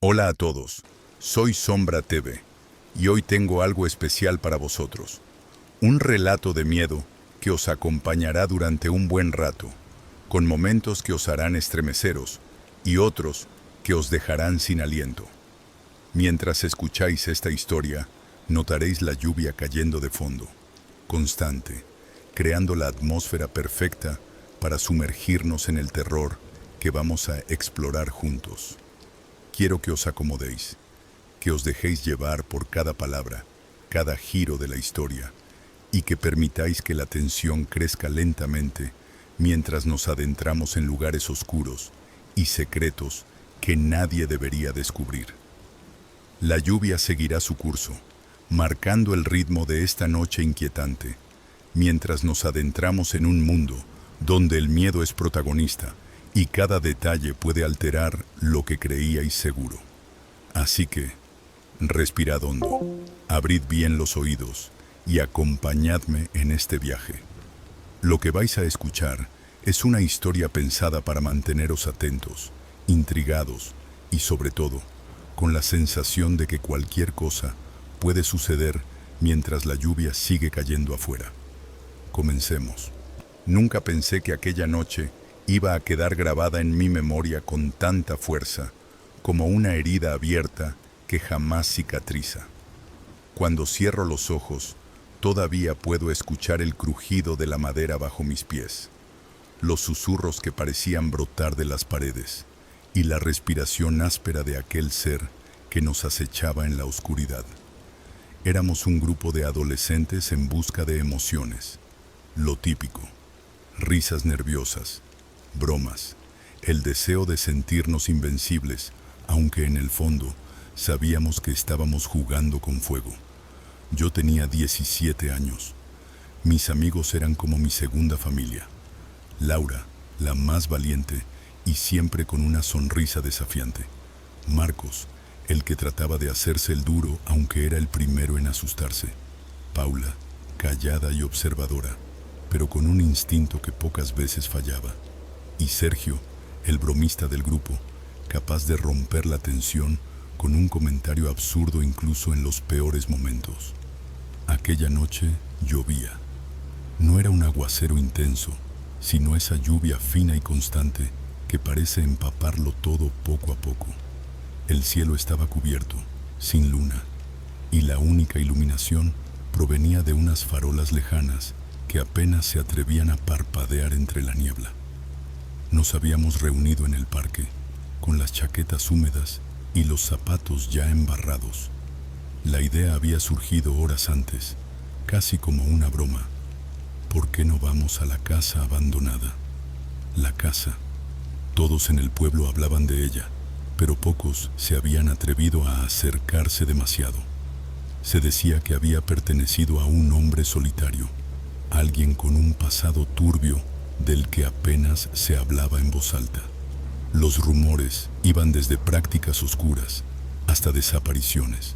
Hola a todos, soy Sombra TV y hoy tengo algo especial para vosotros. Un relato de miedo que os acompañará durante un buen rato, con momentos que os harán estremeceros y otros que os dejarán sin aliento. Mientras escucháis esta historia, notaréis la lluvia cayendo de fondo, constante, creando la atmósfera perfecta para sumergirnos en el terror que vamos a explorar juntos. Quiero que os acomodéis, que os dejéis llevar por cada palabra, cada giro de la historia, y que permitáis que la tensión crezca lentamente mientras nos adentramos en lugares oscuros y secretos que nadie debería descubrir. La lluvia seguirá su curso, marcando el ritmo de esta noche inquietante, mientras nos adentramos en un mundo donde el miedo es protagonista y cada detalle puede alterar lo que creíais seguro. Así que, respirad hondo, abrid bien los oídos y acompañadme en este viaje. Lo que vais a escuchar es una historia pensada para manteneros atentos, intrigados y, sobre todo, con la sensación de que cualquier cosa puede suceder mientras la lluvia sigue cayendo afuera. Comencemos. Nunca pensé que aquella noche iba a quedar grabada en mi memoria con tanta fuerza, como una herida abierta que jamás cicatriza. Cuando cierro los ojos, todavía puedo escuchar el crujido de la madera bajo mis pies, los susurros que parecían brotar de las paredes y la respiración áspera de aquel ser que nos acechaba en la oscuridad. Éramos un grupo de adolescentes en busca de emociones, lo típico, risas nerviosas, bromas, el deseo de sentirnos invencibles, aunque en el fondo sabíamos que estábamos jugando con fuego. Yo tenía 17 años. Mis amigos eran como mi segunda familia. Laura, la más valiente y siempre con una sonrisa desafiante. Marcos, el que trataba de hacerse el duro aunque era el primero en asustarse. Paula, callada y observadora, pero con un instinto que pocas veces fallaba. Y Sergio, el bromista del grupo, capaz de romper la tensión con un comentario absurdo incluso en los peores momentos. Aquella noche llovía. No era un aguacero intenso, sino esa lluvia fina y constante que parece empaparlo todo poco a poco. El cielo estaba cubierto, sin luna, y la única iluminación provenía de unas farolas lejanas que apenas se atrevían a parpadear entre la niebla. Nos habíamos reunido en el parque, con las chaquetas húmedas y los zapatos ya embarrados. La idea había surgido horas antes, casi como una broma. ¿Por qué no vamos a la casa abandonada? La casa. Todos en el pueblo hablaban de ella, pero pocos se habían atrevido a acercarse demasiado. Se decía que había pertenecido a un hombre solitario, alguien con un pasado turbio del que apenas se hablaba en voz alta. Los rumores iban desde prácticas oscuras hasta desapariciones.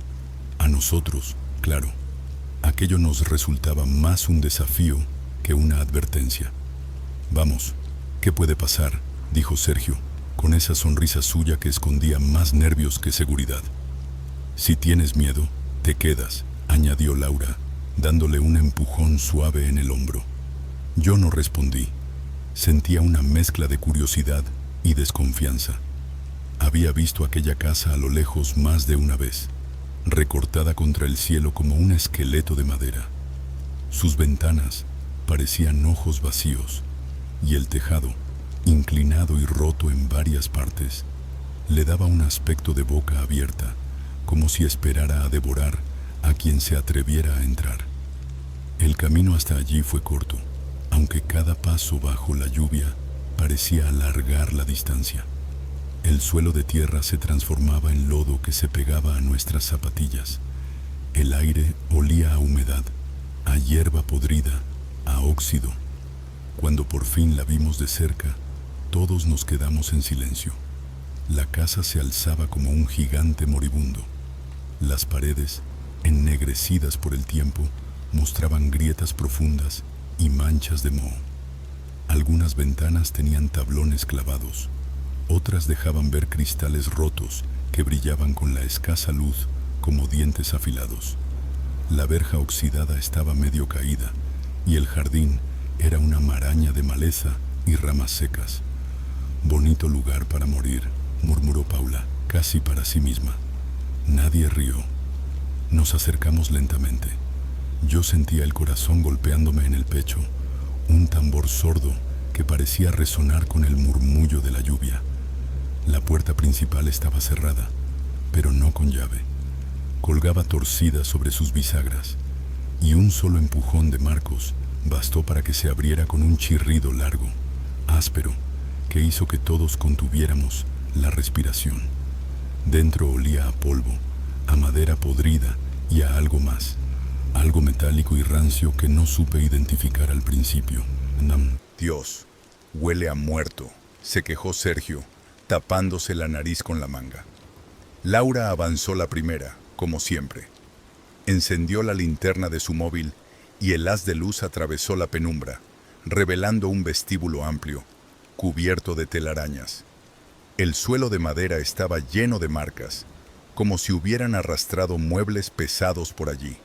A nosotros, claro, aquello nos resultaba más un desafío que una advertencia. «Vamos, ¿qué puede pasar?», dijo Sergio, con esa sonrisa suya que escondía más nervios que seguridad. «Si tienes miedo, te quedas», añadió Laura, dándole un empujón suave en el hombro. Yo no respondí. Sentía una mezcla de curiosidad y desconfianza. Había visto aquella casa a lo lejos más de una vez, recortada contra el cielo como un esqueleto de madera. Sus ventanas parecían ojos vacíos, y el tejado, inclinado y roto en varias partes, le daba un aspecto de boca abierta, como si esperara a devorar a quien se atreviera a entrar. El camino hasta allí fue corto, aunque cada paso bajo la lluvia parecía alargar la distancia. El suelo de tierra se transformaba en lodo que se pegaba a nuestras zapatillas. El aire olía a humedad, a hierba podrida, a óxido. Cuando por fin la vimos de cerca, todos nos quedamos en silencio. La casa se alzaba como un gigante moribundo. Las paredes, ennegrecidas por el tiempo, mostraban grietas profundas y manchas de moho. Algunas ventanas tenían tablones clavados, otras dejaban ver cristales rotos que brillaban con la escasa luz como dientes afilados. La verja oxidada estaba medio caída y el jardín era una maraña de maleza y ramas secas. «Bonito lugar para morir», murmuró Paula, casi para sí misma. Nadie rió. Nos acercamos lentamente. Yo sentía el corazón golpeándome en el pecho, un tambor sordo que parecía resonar con el murmullo de la lluvia. La puerta principal estaba cerrada, pero no con llave. Colgaba torcida sobre sus bisagras, y un solo empujón de Marcos bastó para que se abriera con un chirrido largo, áspero, que hizo que todos contuviéramos la respiración. Dentro olía a polvo, a madera podrida y a algo más, algo metálico y rancio que no supe identificar al principio. «Dios, huele a muerto», se quejó Sergio, tapándose la nariz con la manga. Laura avanzó la primera, como siempre. Encendió la linterna de su móvil y el haz de luz atravesó la penumbra, revelando un vestíbulo amplio, cubierto de telarañas. El suelo de madera estaba lleno de marcas, como si hubieran arrastrado muebles pesados por allí.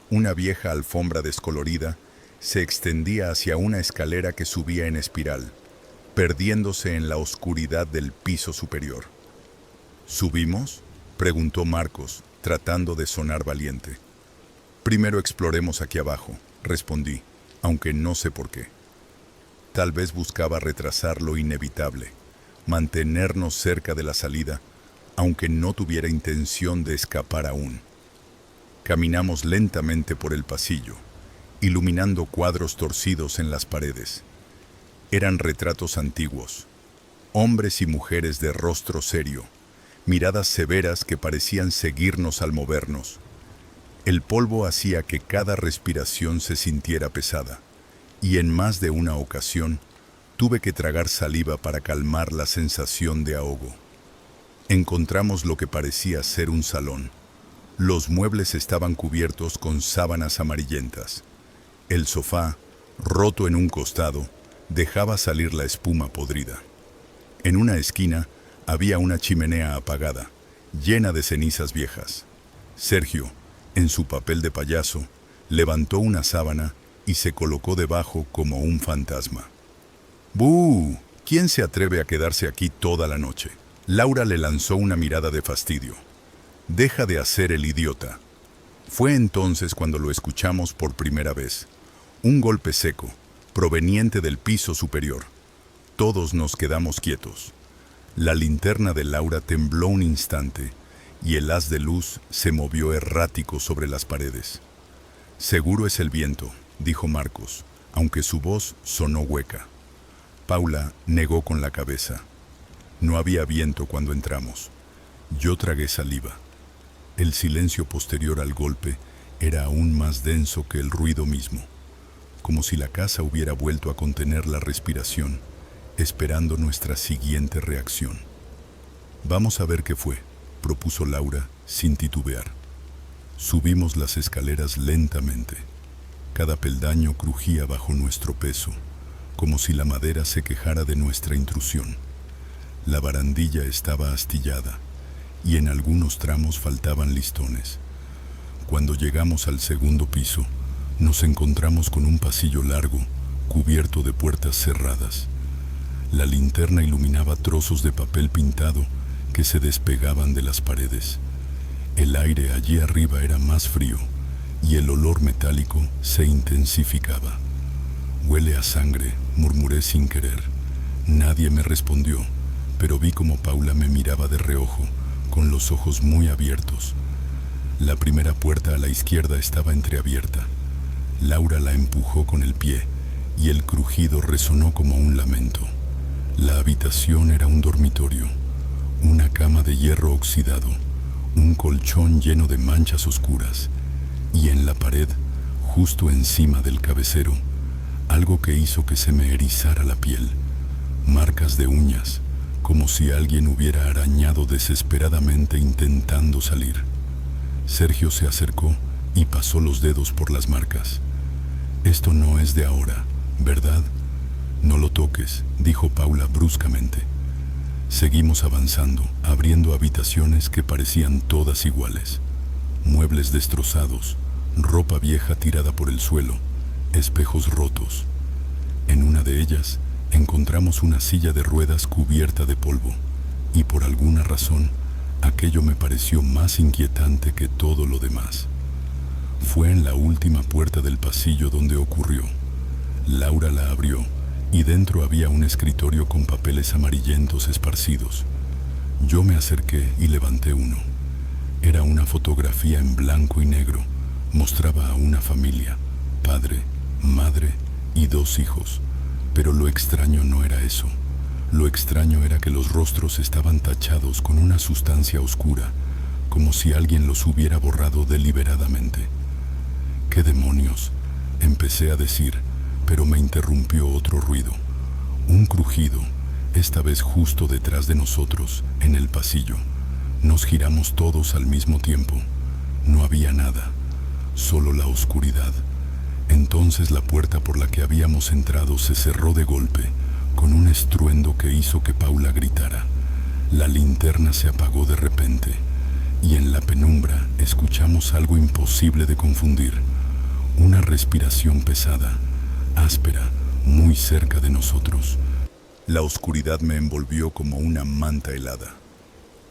Una vieja alfombra descolorida se extendía hacia una escalera que subía en espiral, perdiéndose en la oscuridad del piso superior. ¿Subimos?, preguntó Marcos, tratando de sonar valiente. «Primero exploremos aquí abajo», respondí, aunque no sé por qué. Tal vez buscaba retrasar lo inevitable, mantenernos cerca de la salida, aunque no tuviera intención de escapar aún. Caminamos lentamente por el pasillo, iluminando cuadros torcidos en las paredes. Eran retratos antiguos, hombres y mujeres de rostro serio, miradas severas que parecían seguirnos al movernos. El polvo hacía que cada respiración se sintiera pesada, y en más de una ocasión tuve que tragar saliva para calmar la sensación de ahogo. Encontramos lo que parecía ser un salón. Los muebles estaban cubiertos con sábanas amarillentas. El sofá, roto en un costado, dejaba salir la espuma podrida. En una esquina había una chimenea apagada, llena de cenizas viejas. Sergio, en su papel de payaso, levantó una sábana y se colocó debajo como un fantasma. «¡Bú! ¿Quién se atreve a quedarse aquí toda la noche?». Laura le lanzó una mirada de fastidio. «Deja de hacer el idiota». Fue entonces cuando lo escuchamos por primera vez. Un golpe seco, proveniente del piso superior. Todos nos quedamos quietos. La linterna de Laura tembló un instante y el haz de luz se movió errático sobre las paredes. «Seguro es el viento», dijo Marcos, aunque su voz sonó hueca. Paula negó con la cabeza. No había viento cuando entramos. Yo tragué saliva. El silencio posterior al golpe era aún más denso que el ruido mismo, como si la casa hubiera vuelto a contener la respiración, esperando nuestra siguiente reacción. «Vamos a ver qué fue», propuso Laura sin titubear. Subimos las escaleras lentamente. Cada peldaño crujía bajo nuestro peso, como si la madera se quejara de nuestra intrusión. La barandilla estaba astillada y en algunos tramos faltaban listones. Cuando llegamos al segundo piso, nos encontramos con un pasillo largo, cubierto de puertas cerradas. La linterna iluminaba trozos de papel pintado que se despegaban de las paredes. El aire allí arriba era más frío y el olor metálico se intensificaba. «Huele a sangre», murmuré sin querer. Nadie me respondió, pero vi como Paula me miraba de reojo, con los ojos muy abiertos. La primera puerta a la izquierda estaba entreabierta. Laura la empujó con el pie y el crujido resonó como un lamento. La habitación era un dormitorio, una cama de hierro oxidado, un colchón lleno de manchas oscuras y en la pared, justo encima del cabecero, algo que hizo que se me erizara la piel, marcas de uñas, como si alguien hubiera arañado desesperadamente intentando salir. Sergio se acercó y pasó los dedos por las marcas. «Esto no es de ahora, ¿verdad?». «No lo toques», dijo Paula bruscamente. Seguimos avanzando, abriendo habitaciones que parecían todas iguales. Muebles destrozados, ropa vieja tirada por el suelo, espejos rotos. En una de ellas encontramos una silla de ruedas cubierta de polvo, y por alguna razón aquello me pareció más inquietante que todo lo demás. Fue en la última puerta del pasillo donde ocurrió. Laura la abrió y dentro había un escritorio con papeles amarillentos esparcidos. Yo me acerqué y levanté uno. Era una fotografía en blanco y negro. Mostraba a una familia, padre, madre y 2 hijos. Pero lo extraño no era eso. Lo extraño era que los rostros estaban tachados con una sustancia oscura, como si alguien los hubiera borrado deliberadamente. ¿Qué demonios?, empecé a decir, pero me interrumpió otro ruido. Un crujido, esta vez justo detrás de nosotros, en el pasillo. Nos giramos todos al mismo tiempo. No había nada, solo la oscuridad. Entonces la puerta por la que habíamos entrado se cerró de golpe, con un estruendo que hizo que Paula gritara. La linterna se apagó de repente, y en la penumbra escuchamos algo imposible de confundir. Una respiración pesada, áspera, muy cerca de nosotros. La oscuridad me envolvió como una manta helada.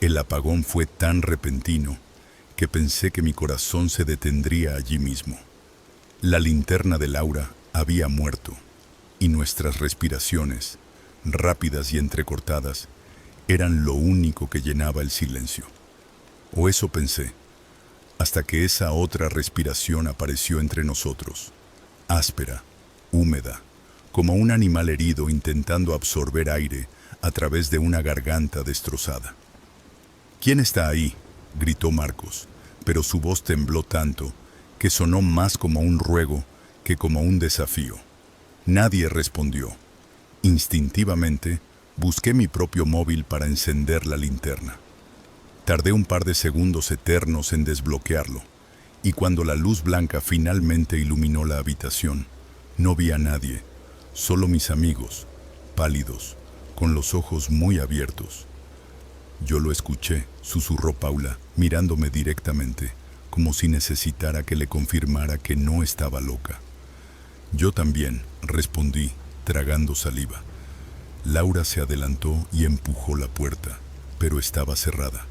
El apagón fue tan repentino que pensé que mi corazón se detendría allí mismo. La linterna de Laura había muerto, y nuestras respiraciones, rápidas y entrecortadas, eran lo único que llenaba el silencio. O eso pensé, hasta que esa otra respiración apareció entre nosotros, áspera, húmeda, como un animal herido intentando absorber aire a través de una garganta destrozada. «¿Quién está ahí?», gritó Marcos, pero su voz tembló tanto que sonó más como un ruego que como un desafío. Nadie respondió. Instintivamente, busqué mi propio móvil para encender la linterna. Tardé un par de segundos eternos en desbloquearlo, y cuando la luz blanca finalmente iluminó la habitación, no vi a nadie, solo mis amigos, pálidos, con los ojos muy abiertos. «Yo lo escuché», susurró Paula, mirándome directamente, como si necesitara que le confirmara que no estaba loca. «Yo también», respondí, tragando saliva. Laura se adelantó y empujó la puerta, pero estaba cerrada.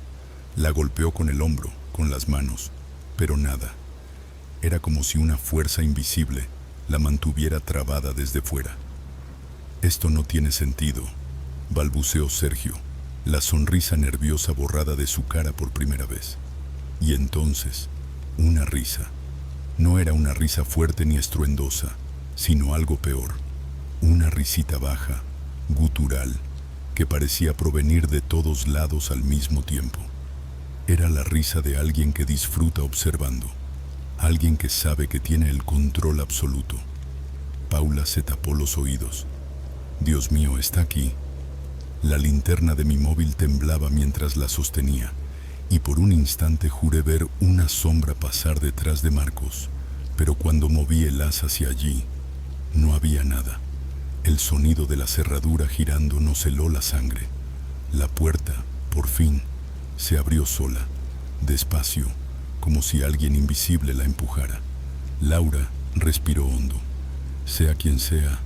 La golpeó con el hombro, con las manos, pero nada. Era como si una fuerza invisible la mantuviera trabada desde fuera. «Esto no tiene sentido», balbuceó Sergio, la sonrisa nerviosa borrada de su cara por primera vez. Y entonces, una risa. No era una risa fuerte ni estruendosa, sino algo peor. Una risita baja, gutural, que parecía provenir de todos lados al mismo tiempo. Era la risa de alguien que disfruta observando, alguien que sabe que tiene el control absoluto. Paula se tapó los oídos. «Dios mío, está aquí». La linterna de mi móvil temblaba mientras la sostenía, y por un instante juré ver una sombra pasar detrás de Marcos, pero cuando moví el haz hacia allí, no había nada. El sonido de la cerradura girando nos heló la sangre. La puerta, por fin, se abrió sola, despacio, como si alguien invisible la empujara. Laura respiró hondo. Sea quien sea,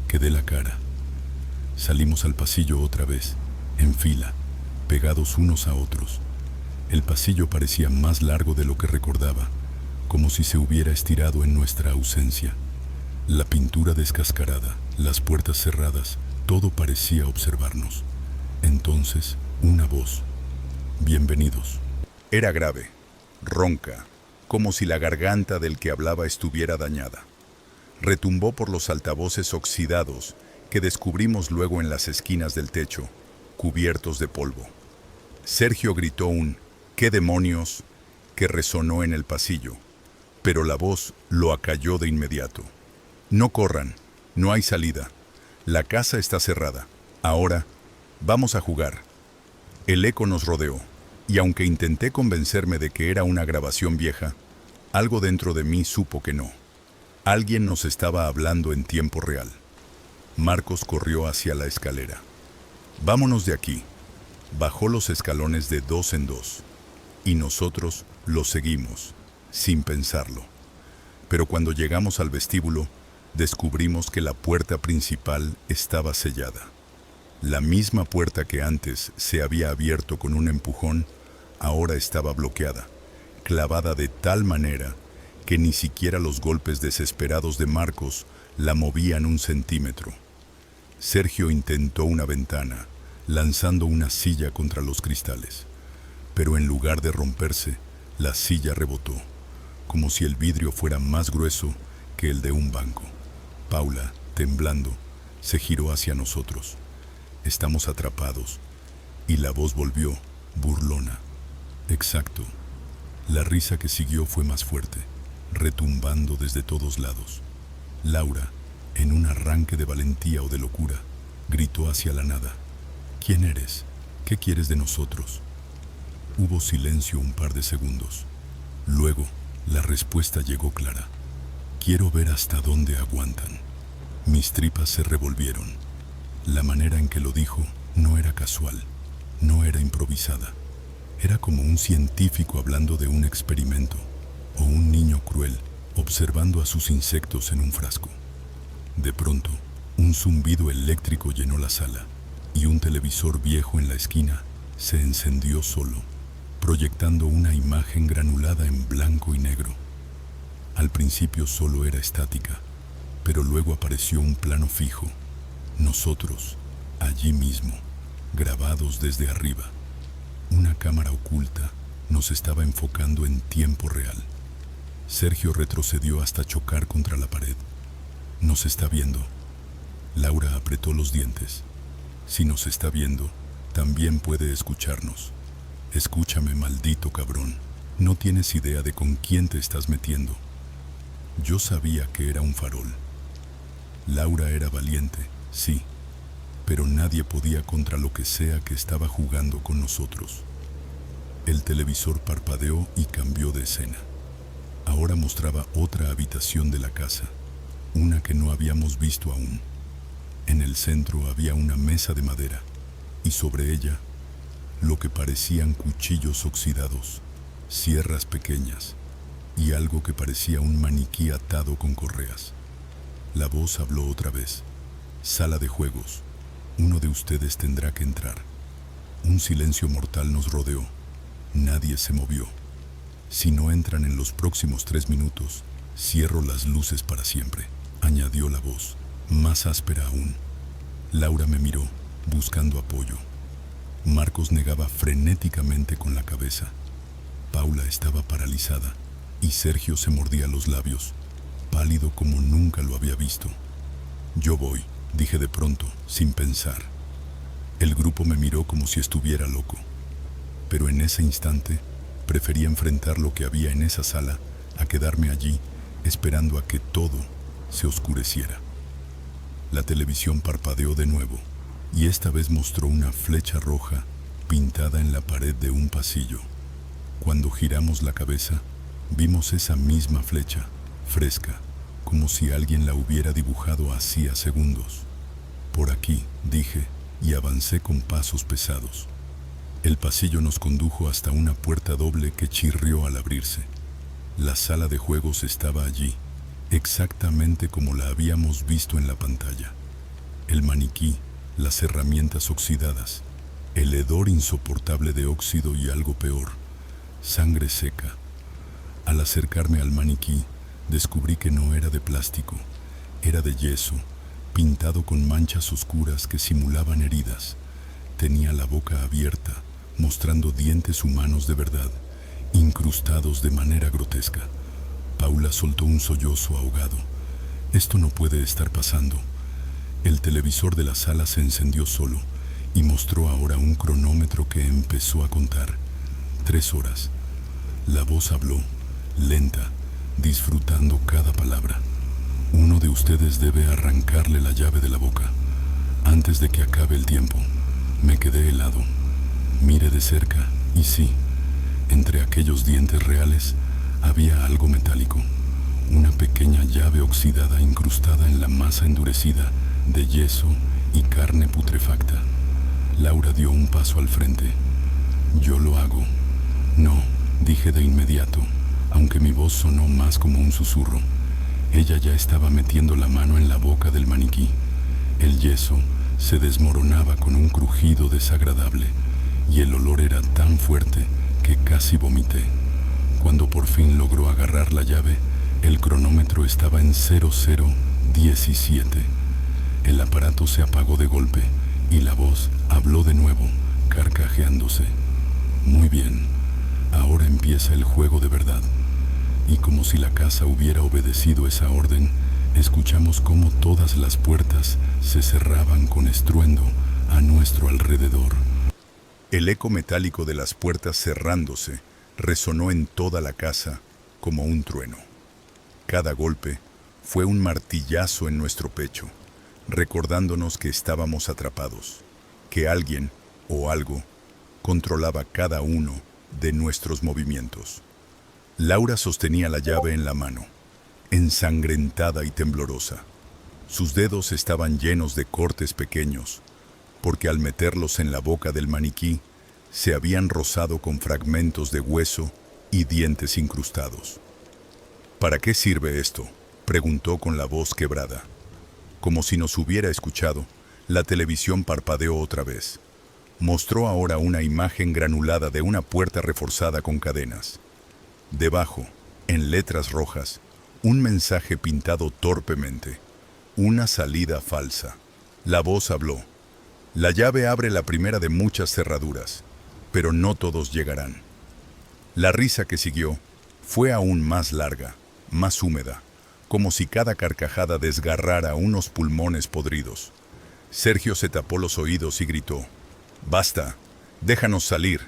que dé la cara. Salimos al pasillo otra vez, en fila, pegados unos a otros. El pasillo parecía más largo de lo que recordaba, como si se hubiera estirado en nuestra ausencia. La pintura descascarada, las puertas cerradas, todo parecía observarnos. Entonces, una voz. «Bienvenidos». Era grave, ronca, como si la garganta del que hablaba estuviera dañada. Retumbó por los altavoces oxidados que descubrimos luego en las esquinas del techo, cubiertos de polvo. Sergio gritó un «¿Qué demonios?», que resonó en el pasillo, pero la voz lo acalló de inmediato. «No corran, no hay salida. La casa está cerrada. Ahora, vamos a jugar». El eco nos rodeó, y aunque intenté convencerme de que era una grabación vieja, algo dentro de mí supo que no. Alguien nos estaba hablando en tiempo real. Marcos corrió hacia la escalera. Vámonos de aquí. Bajó los escalones de dos en dos, y nosotros lo seguimos, sin pensarlo. Pero cuando llegamos al vestíbulo, descubrimos que la puerta principal estaba sellada. La misma puerta que antes se había abierto con un empujón, ahora estaba bloqueada, clavada de tal manera que ni siquiera los golpes desesperados de Marcos la movían un centímetro. Sergio intentó una ventana, lanzando una silla contra los cristales, pero en lugar de romperse, la silla rebotó, como si el vidrio fuera más grueso que el de un banco. Paula, temblando, se giró hacia nosotros. Estamos atrapados, y la voz volvió, burlona. Exacto. La risa que siguió fue más fuerte, retumbando desde todos lados. Laura, en un arranque de valentía o de locura, gritó hacia la nada. ¿Quién eres? ¿Qué quieres de nosotros? Hubo silencio un par de segundos. Luego, la respuesta llegó clara. Quiero ver hasta dónde aguantan. Mis tripas se revolvieron. La manera en que lo dijo no era casual, no era improvisada. Era como un científico hablando de un experimento, o un niño cruel observando a sus insectos en un frasco. De pronto, un zumbido eléctrico llenó la sala, y un televisor viejo en la esquina se encendió solo, proyectando una imagen granulada en blanco y negro. Al principio solo era estática, pero luego apareció un plano fijo. Nosotros, allí mismo, grabados desde arriba. Una cámara oculta nos estaba enfocando en tiempo real. Sergio retrocedió hasta chocar contra la pared. Nos está viendo. Laura apretó los dientes. Si nos está viendo, también puede escucharnos. Escúchame, maldito cabrón. No tienes idea de con quién te estás metiendo. Yo sabía que era un farol. Laura era valiente, sí, pero nadie podía contra lo que sea que estaba jugando con nosotros. El televisor parpadeó y cambió de escena. Ahora mostraba otra habitación de la casa, una que no habíamos visto aún. En el centro había una mesa de madera, y sobre ella, lo que parecían cuchillos oxidados, sierras pequeñas, y algo que parecía un maniquí atado con correas. La voz habló otra vez. Sala de juegos. Uno de ustedes tendrá que entrar. Un silencio mortal nos rodeó. Nadie se movió. Si no entran en los próximos 3 minutos, cierro las luces para siempre, añadió la voz, más áspera aún. Laura me miró, buscando apoyo. Marcos negaba frenéticamente con la cabeza. Paula estaba paralizada, y Sergio se mordía los labios, pálido como nunca lo había visto. Yo voy, dije de pronto, sin pensar. El grupo me miró como si estuviera loco, pero en ese instante preferí enfrentar lo que había en esa sala a quedarme allí esperando a que todo se oscureciera. La televisión parpadeó de nuevo, y esta vez mostró una flecha roja pintada en la pared de un pasillo. Cuando giramos la cabeza, vimos esa misma flecha, fresca, como si alguien la hubiera dibujado hacía segundos. Por aquí, dije, y avancé con pasos pesados. El pasillo nos condujo hasta una puerta doble que chirrió al abrirse. La sala de juegos estaba allí, exactamente como la habíamos visto en la pantalla. El maniquí, las herramientas oxidadas, el hedor insoportable de óxido y algo peor, sangre seca. Al acercarme al maniquí, descubrí que no era de plástico, era de yeso, pintado con manchas oscuras que simulaban heridas. Tenía la boca abierta, mostrando dientes humanos de verdad, incrustados de manera grotesca. Paula soltó un sollozo ahogado. Esto no puede estar pasando. El televisor de la sala se encendió solo y mostró ahora un cronómetro que empezó a contar. 3 horas. La voz habló, lenta, disfrutando cada palabra. Uno de ustedes debe arrancarle la llave de la boca antes de que acabe el tiempo. Me quedé helado. Miré de cerca y sí, entre aquellos dientes reales había algo metálico, una pequeña llave oxidada incrustada en la masa endurecida de yeso y carne putrefacta. Laura dio un paso al frente. Yo lo hago. No, dije de inmediato, aunque mi voz sonó más como un susurro. Ella ya estaba metiendo la mano en la boca del maniquí. El yeso se desmoronaba con un crujido desagradable y el olor era tan fuerte que casi vomité. Cuando por fin logró agarrar la llave, el cronómetro estaba en 0017. El aparato se apagó de golpe y la voz habló de nuevo, carcajeándose. Muy bien, ahora empieza el juego de verdad. Y como si la casa hubiera obedecido esa orden, escuchamos cómo todas las puertas se cerraban con estruendo a nuestro alrededor. El eco metálico de las puertas cerrándose resonó en toda la casa como un trueno. Cada golpe fue un martillazo en nuestro pecho, recordándonos que estábamos atrapados, que alguien o algo controlaba cada uno de nuestros movimientos. Laura sostenía la llave en la mano, ensangrentada y temblorosa. Sus dedos estaban llenos de cortes pequeños, porque al meterlos en la boca del maniquí, se habían rozado con fragmentos de hueso y dientes incrustados. ¿Para qué sirve esto?, preguntó con la voz quebrada. Como si nos hubiera escuchado, la televisión parpadeó otra vez. Mostró ahora una imagen granulada de una puerta reforzada con cadenas. Debajo, en letras rojas, un mensaje pintado torpemente. Una salida falsa. La voz habló. La llave abre la primera de muchas cerraduras, pero no todos llegarán. La risa que siguió fue aún más larga, más húmeda, como si cada carcajada desgarrara unos pulmones podridos. Sergio se tapó los oídos y gritó: «¡Basta! ¡Déjanos salir!».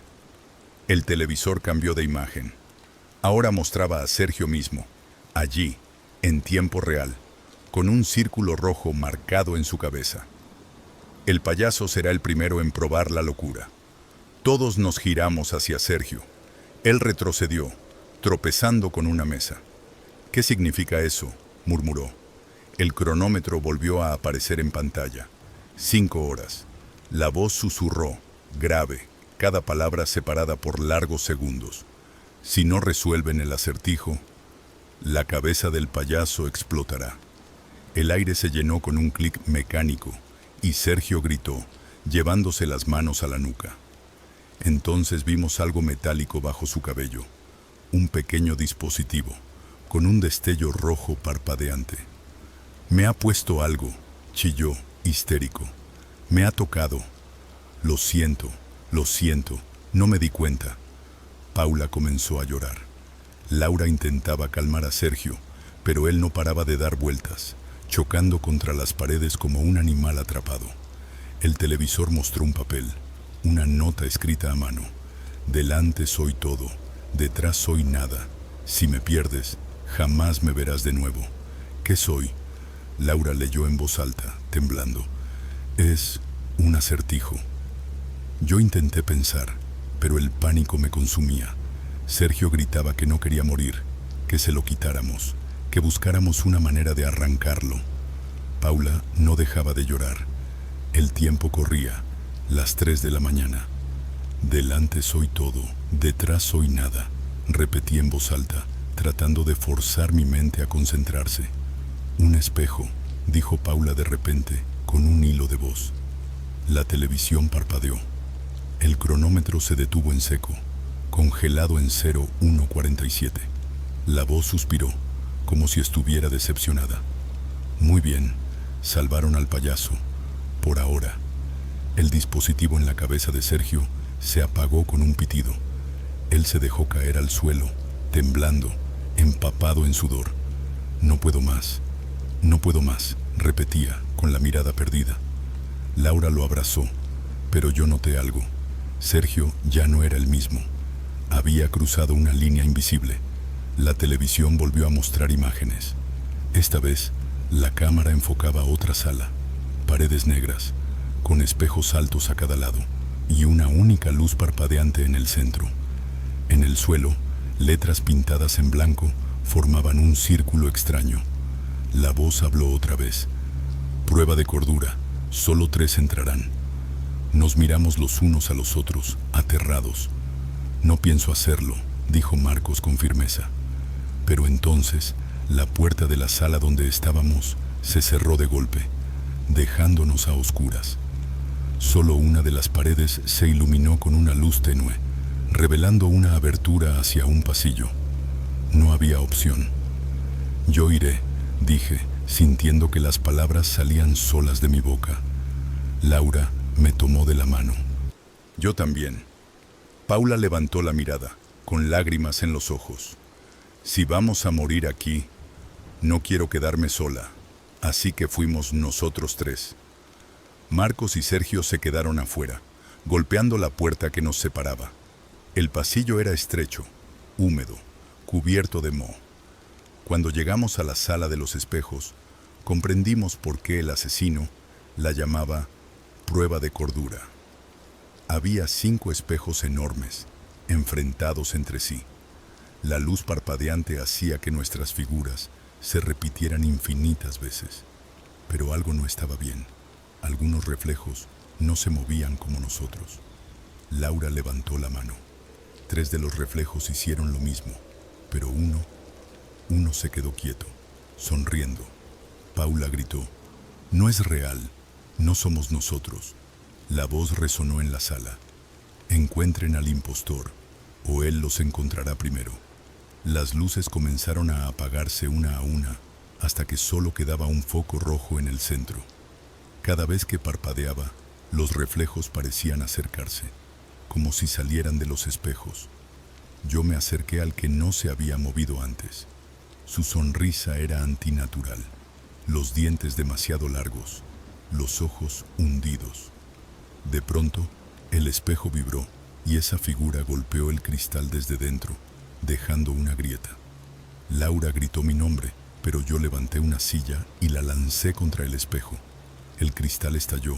El televisor cambió de imagen. Ahora mostraba a Sergio mismo, allí, en tiempo real, con un círculo rojo marcado en su cabeza. El payaso será el primero en probar la locura. Todos nos giramos hacia Sergio. Él retrocedió, tropezando con una mesa. «¿Qué significa eso?», murmuró. El cronómetro volvió a aparecer en pantalla. 5 horas. La voz susurró, grave, cada palabra separada por largos segundos. Si no resuelven el acertijo, la cabeza del payaso explotará. El aire se llenó con un clic mecánico y Sergio gritó, llevándose las manos a la nuca. Entonces vimos algo metálico bajo su cabello, un pequeño dispositivo, con un destello rojo parpadeante. «Me ha puesto algo», chilló, histérico. «Me ha tocado. Lo siento, no me di cuenta». Paula comenzó a llorar. Laura intentaba calmar a Sergio, pero él no paraba de dar vueltas, chocando contra las paredes como un animal atrapado. El televisor mostró un papel, una nota escrita a mano. «Delante soy todo, detrás soy nada. Si me pierdes, jamás me verás de nuevo». «¿Qué soy?», Laura leyó en voz alta, temblando. «Es un acertijo». Yo intenté pensar, pero el pánico me consumía. Sergio gritaba que no quería morir, que se lo quitáramos, que buscáramos una manera de arrancarlo. Paula no dejaba de llorar. El tiempo corría, las 3 de la mañana. «Delante soy todo, detrás soy nada», repetí en voz alta, tratando de forzar mi mente a concentrarse. «Un espejo», dijo Paula de repente, con un hilo de voz. La televisión parpadeó. El cronómetro se detuvo en seco, congelado en 0147. La voz suspiró, como si estuviera decepcionada. «Muy bien, salvaron al payaso, por ahora». El dispositivo en la cabeza de Sergio se apagó con un pitido. Él se dejó caer al suelo, temblando, empapado en sudor. «No puedo más, repetía, con la mirada perdida. Laura lo abrazó, pero yo noté algo. Sergio ya no era el mismo. Había cruzado una línea invisible. La televisión volvió a mostrar imágenes. Esta vez, la cámara enfocaba otra sala. Paredes negras, con espejos altos a cada lado, y una única luz parpadeante en el centro. En el suelo, letras pintadas en blanco formaban un círculo extraño. La voz habló otra vez. «Prueba de cordura, solo 3 entrarán». Nos miramos los unos a los otros, aterrados. No pienso hacerlo, dijo Marcos con firmeza. Pero entonces, la puerta de la sala donde estábamos se cerró de golpe, dejándonos a oscuras. Solo una de las paredes se iluminó con una luz tenue, revelando una abertura hacia un pasillo. No había opción. Yo iré, dije, sintiendo que las palabras salían solas de mi boca. Laura me tomó de la mano. Yo también. Paula levantó la mirada, con lágrimas en los ojos. Si vamos a morir aquí, no quiero quedarme sola, así que fuimos nosotros tres. Marcos y Sergio se quedaron afuera, golpeando la puerta que nos separaba. El pasillo era estrecho, húmedo, cubierto de moho. Cuando llegamos a la sala de los espejos, comprendimos por qué el asesino la llamaba prueba de cordura. Había 5 espejos enormes, enfrentados entre sí. La luz parpadeante hacía que nuestras figuras se repitieran infinitas veces. Pero algo no estaba bien. Algunos reflejos no se movían como nosotros. Laura levantó la mano. 3 de los reflejos hicieron lo mismo, pero uno se quedó quieto, sonriendo. Paula gritó: «No es real, no somos nosotros». La voz resonó en la sala. «Encuentren al impostor, o él los encontrará primero». Las luces comenzaron a apagarse una a una, hasta que solo quedaba un foco rojo en el centro. Cada vez que parpadeaba, los reflejos parecían acercarse, como si salieran de los espejos. Yo me acerqué al que no se había movido antes. Su sonrisa era antinatural, los dientes demasiado largos, los ojos hundidos. De pronto, el espejo vibró y esa figura golpeó el cristal desde dentro, dejando una grieta. Laura gritó mi nombre, pero yo levanté una silla y la lancé contra el espejo. El cristal estalló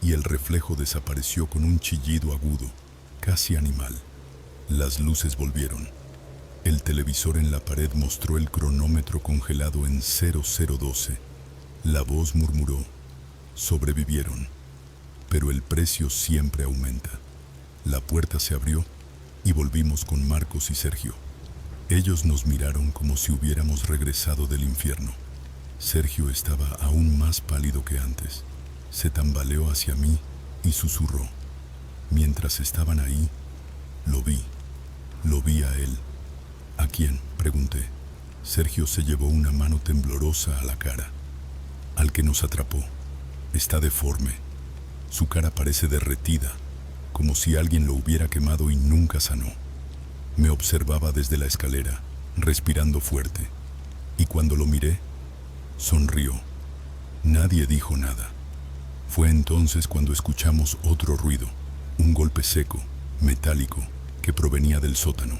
y el reflejo desapareció con un chillido agudo, casi animal. Las luces volvieron. El televisor en la pared mostró el cronómetro congelado en 0012. La voz murmuró: «Sobrevivieron, pero el precio siempre aumenta». La puerta se abrió y volvimos con Marcos y Sergio. Ellos nos miraron como si hubiéramos regresado del infierno. Sergio estaba aún más pálido que antes. Se tambaleó hacia mí y susurró. Mientras estaban ahí, lo vi a él. ¿A quién?, pregunté. Sergio se llevó una mano temblorosa a la cara. Al que nos atrapó. Está deforme. Su cara parece derretida, como si alguien lo hubiera quemado y nunca sanó. Me observaba desde la escalera, respirando fuerte. Y cuando lo miré, sonrió. Nadie dijo nada. Fue entonces cuando escuchamos otro ruido, un golpe seco, metálico, que provenía del sótano.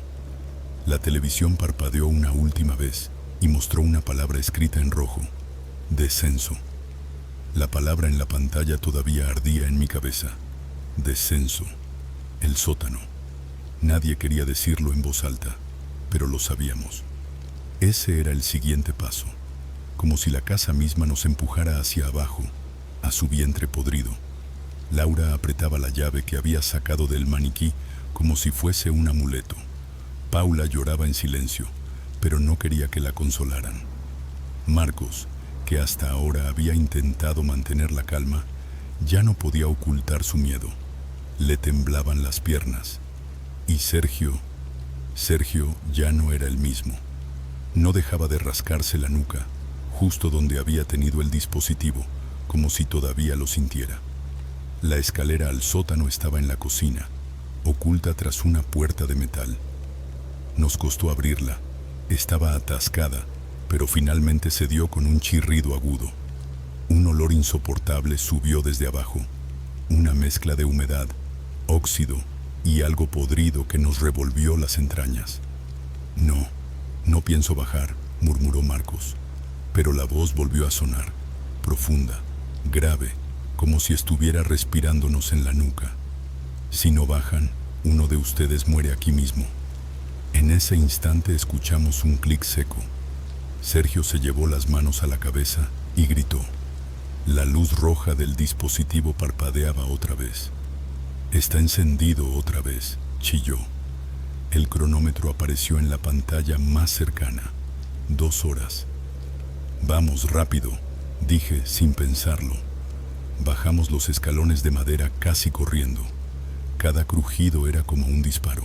La televisión parpadeó una última vez y mostró una palabra escrita en rojo: descenso. La palabra en la pantalla todavía ardía en mi cabeza. Descenso. El sótano. Nadie quería decirlo en voz alta, pero lo sabíamos. Ese era el siguiente paso, como si la casa misma nos empujara hacia abajo, a su vientre podrido. Laura apretaba la llave que había sacado del maniquí como si fuese un amuleto. Paula lloraba en silencio, pero no quería que la consolaran. Marcos, que hasta ahora había intentado mantener la calma, ya no podía ocultar su miedo. Le temblaban las piernas. Y Sergio ya no era el mismo. No dejaba de rascarse la nuca, justo donde había tenido el dispositivo, como si todavía lo sintiera. La escalera al sótano estaba en la cocina, oculta tras una puerta de metal. Nos costó abrirla. Estaba atascada, pero finalmente cedió con un chirrido agudo. Un olor insoportable subió desde abajo, una mezcla de humedad, óxido y algo podrido que nos revolvió las entrañas. No pienso bajar», murmuró Marcos, pero la voz volvió a sonar, profunda, grave, como si estuviera respirándonos en la nuca. «Si no bajan, uno de ustedes muere aquí mismo». En ese instante escuchamos un clic seco. Sergio se llevó las manos a la cabeza y gritó. La luz roja del dispositivo parpadeaba otra vez. Está encendido otra vez, chilló. El cronómetro apareció en la pantalla más cercana. 2 horas. Vamos, rápido, dije sin pensarlo. Bajamos los escalones de madera casi corriendo. Cada crujido era como un disparo.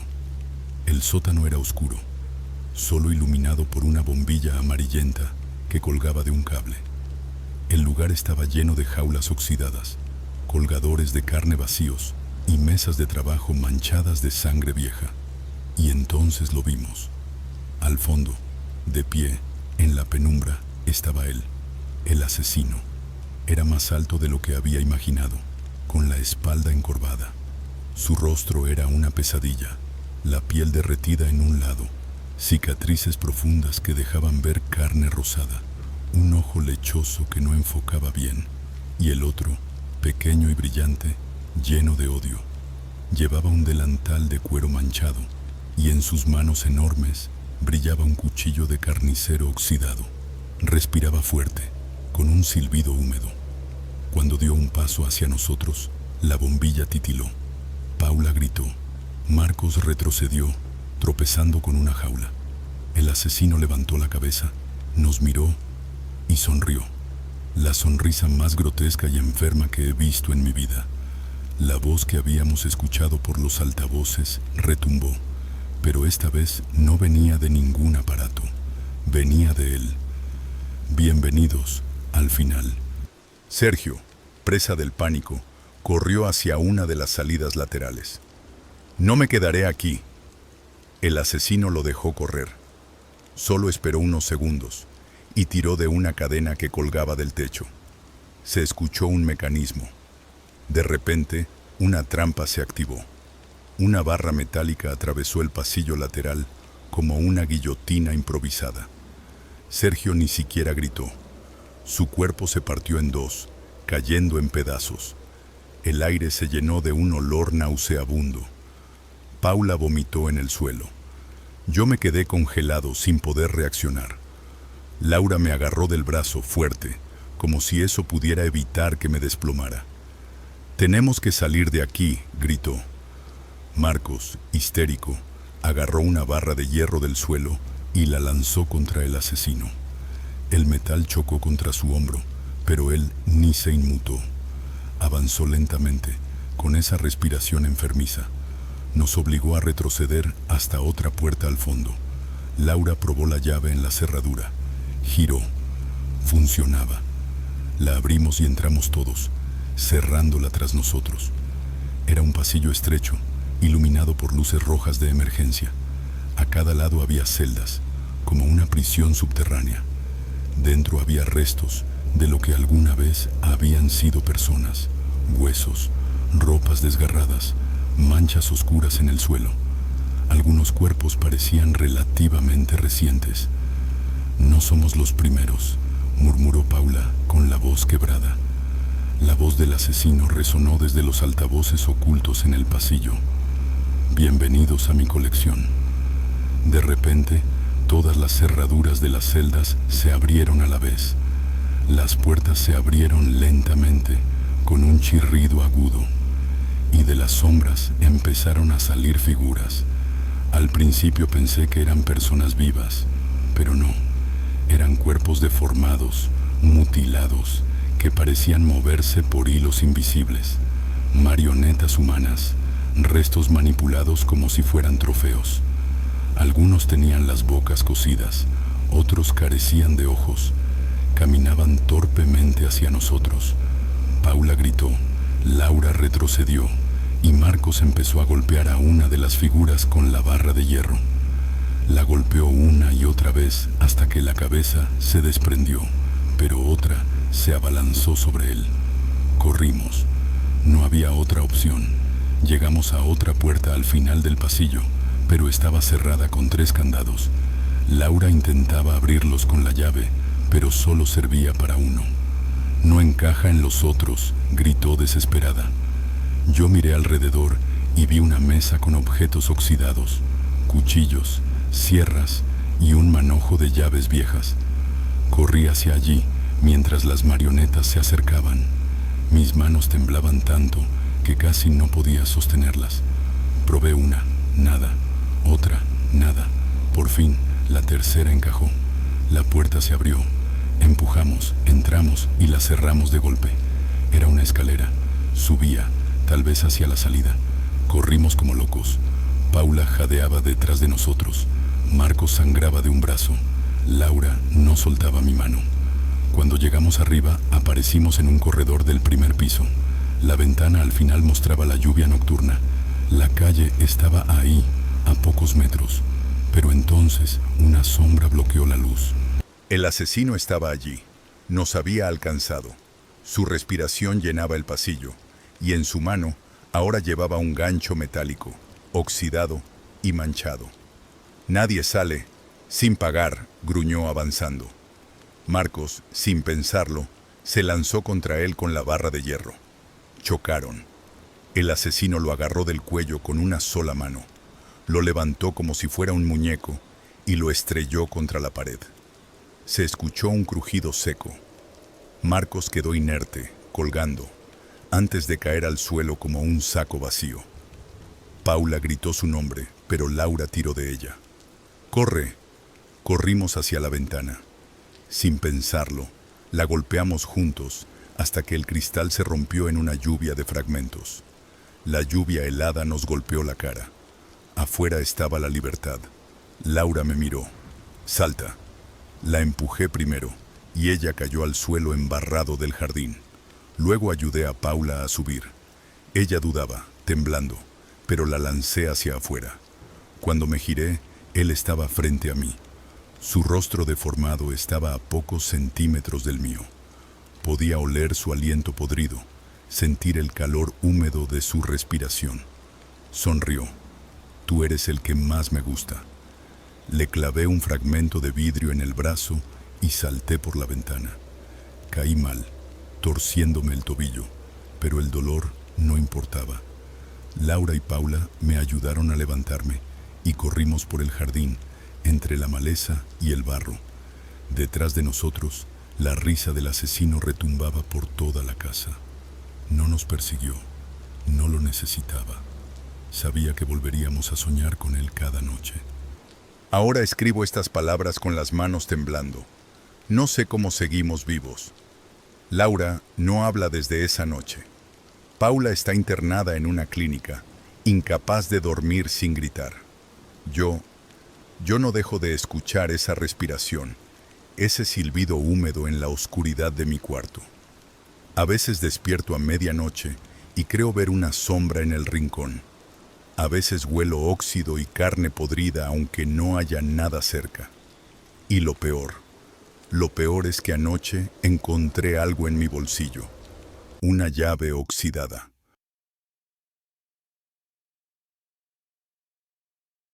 El sótano era oscuro, solo iluminado por una bombilla amarillenta que colgaba de un cable. El lugar estaba lleno de jaulas oxidadas, colgadores de carne vacíos y mesas de trabajo manchadas de sangre vieja. Y entonces lo vimos. Al fondo, de pie, en la penumbra, estaba él, el asesino. Era más alto de lo que había imaginado, con la espalda encorvada. Su rostro era una pesadilla, la piel derretida en un lado, cicatrices profundas que dejaban ver carne rosada, un ojo lechoso que no enfocaba bien, y el otro, pequeño y brillante, lleno de odio. Llevaba un delantal de cuero manchado, y en sus manos enormes brillaba un cuchillo de carnicero oxidado. Respiraba fuerte, con un silbido húmedo. Cuando dio un paso hacia nosotros, la bombilla titiló. Paula gritó. Marcos retrocedió, tropezando con una jaula. El asesino levantó la cabeza, nos miró y sonrió. La sonrisa más grotesca y enferma que he visto en mi vida. La voz que habíamos escuchado por los altavoces retumbó, pero esta vez no venía de ningún aparato, venía de él. Bienvenidos al final. Sergio, presa del pánico, corrió hacia una de las salidas laterales. No me quedaré aquí. El asesino lo dejó correr. Solo esperó unos segundos y tiró de una cadena que colgaba del techo. Se escuchó un mecanismo. De repente, una trampa se activó. Una barra metálica atravesó el pasillo lateral como una guillotina improvisada. Sergio ni siquiera gritó. Su cuerpo se partió en dos, cayendo en pedazos. El aire se llenó de un olor nauseabundo. Paula vomitó en el suelo. Yo me quedé congelado sin poder reaccionar. Laura me agarró del brazo fuerte, como si eso pudiera evitar que me desplomara. «Tenemos que salir de aquí», gritó. Marcos, histérico, agarró una barra de hierro del suelo y la lanzó contra el asesino. El metal chocó contra su hombro, pero él ni se inmutó. Avanzó lentamente, con esa respiración enfermiza. Nos obligó a retroceder hasta otra puerta al fondo. Laura probó la llave en la cerradura. Giró. Funcionaba. La abrimos y entramos todos, cerrándola tras nosotros. Era un pasillo estrecho, iluminado por luces rojas de emergencia. A cada lado había celdas, como una prisión subterránea. Dentro había restos de lo que alguna vez habían sido personas, huesos, ropas desgarradas, manchas oscuras en el suelo. Algunos cuerpos parecían relativamente recientes. «No somos los primeros», murmuró Paula con la voz quebrada. La voz del asesino resonó desde los altavoces ocultos en el pasillo. «Bienvenidos a mi colección». De repente, todas las cerraduras de las celdas se abrieron a la vez. Las puertas se abrieron lentamente, con un chirrido agudo, y de las sombras empezaron a salir figuras. Al principio pensé que eran personas vivas, pero no. Eran cuerpos deformados, mutilados, que parecían moverse por hilos invisibles. Marionetas humanas, restos manipulados como si fueran trofeos. Algunos tenían las bocas cosidas, otros carecían de ojos. Caminaban torpemente hacia nosotros. Paula gritó, Laura retrocedió, y Marcos empezó a golpear a una de las figuras con la barra de hierro. La golpeó una y otra vez hasta que la cabeza se desprendió, pero otra se abalanzó sobre él. Corrimos. No había otra opción. Llegamos a otra puerta al final del pasillo, pero estaba cerrada con 3 candados. Laura intentaba abrirlos con la llave, pero solo servía para uno. «No encaja en los otros», gritó desesperada. Yo miré alrededor y vi una mesa con objetos oxidados, cuchillos, sierras y un manojo de llaves viejas. Corrí hacia allí mientras las marionetas se acercaban. Mis manos temblaban tanto que casi no podía sostenerlas. Probé una, nada, otra, nada. Por fin, la tercera encajó. La puerta se abrió. Empujamos, entramos y la cerramos de golpe. Era una escalera. Subía, tal vez hacia la salida. Corrimos como locos. Paula jadeaba detrás de nosotros. Marcos sangraba de un brazo. Laura no soltaba mi mano. Cuando llegamos arriba, aparecimos en un corredor del primer piso. La ventana al final mostraba la lluvia nocturna. La calle estaba ahí, a pocos metros. Pero entonces una sombra bloqueó la luz. El asesino estaba allí. Nos había alcanzado. Su respiración llenaba el pasillo, y en su mano ahora llevaba un gancho metálico, oxidado y manchado. «Nadie sale sin pagar», gruñó avanzando. Marcos, sin pensarlo, se lanzó contra él con la barra de hierro. Chocaron. El asesino lo agarró del cuello con una sola mano, lo levantó como si fuera un muñeco y lo estrelló contra la pared. Se escuchó un crujido seco. Marcos quedó inerte, colgando, antes de caer al suelo como un saco vacío. Paula gritó su nombre, pero Laura tiró de ella. «¡Corre!». Corrimos hacia la ventana. Sin pensarlo, la golpeamos juntos hasta que el cristal se rompió en una lluvia de fragmentos. La lluvia helada nos golpeó la cara. Afuera estaba la libertad. Laura me miró. «Salta». La empujé primero y ella cayó al suelo embarrado del jardín. Luego ayudé a Paula a subir. Ella dudaba, temblando, pero la lancé hacia afuera. Cuando me giré, él estaba frente a mí. Su rostro deformado estaba a pocos centímetros del mío. Podía oler su aliento podrido, sentir el calor húmedo de su respiración. Sonrió. «Tú eres el que más me gusta». Le clavé un fragmento de vidrio en el brazo y salté por la ventana. Caí mal, torciéndome el tobillo, pero el dolor no importaba. Laura y Paula me ayudaron a levantarme y corrimos por el jardín, entre la maleza y el barro. Detrás de nosotros, la risa del asesino retumbaba por toda la casa. No nos persiguió, no lo necesitaba. Sabía que volveríamos a soñar con él cada noche. Ahora escribo estas palabras con las manos temblando. No sé cómo seguimos vivos. Laura no habla desde esa noche. Paula está internada en una clínica, incapaz de dormir sin gritar. Yo no dejo de escuchar esa respiración, ese silbido húmedo en la oscuridad de mi cuarto. A veces despierto a medianoche y creo ver una sombra en el rincón. A veces huelo óxido y carne podrida aunque no haya nada cerca. Y lo peor es que anoche encontré algo en mi bolsillo, una llave oxidada.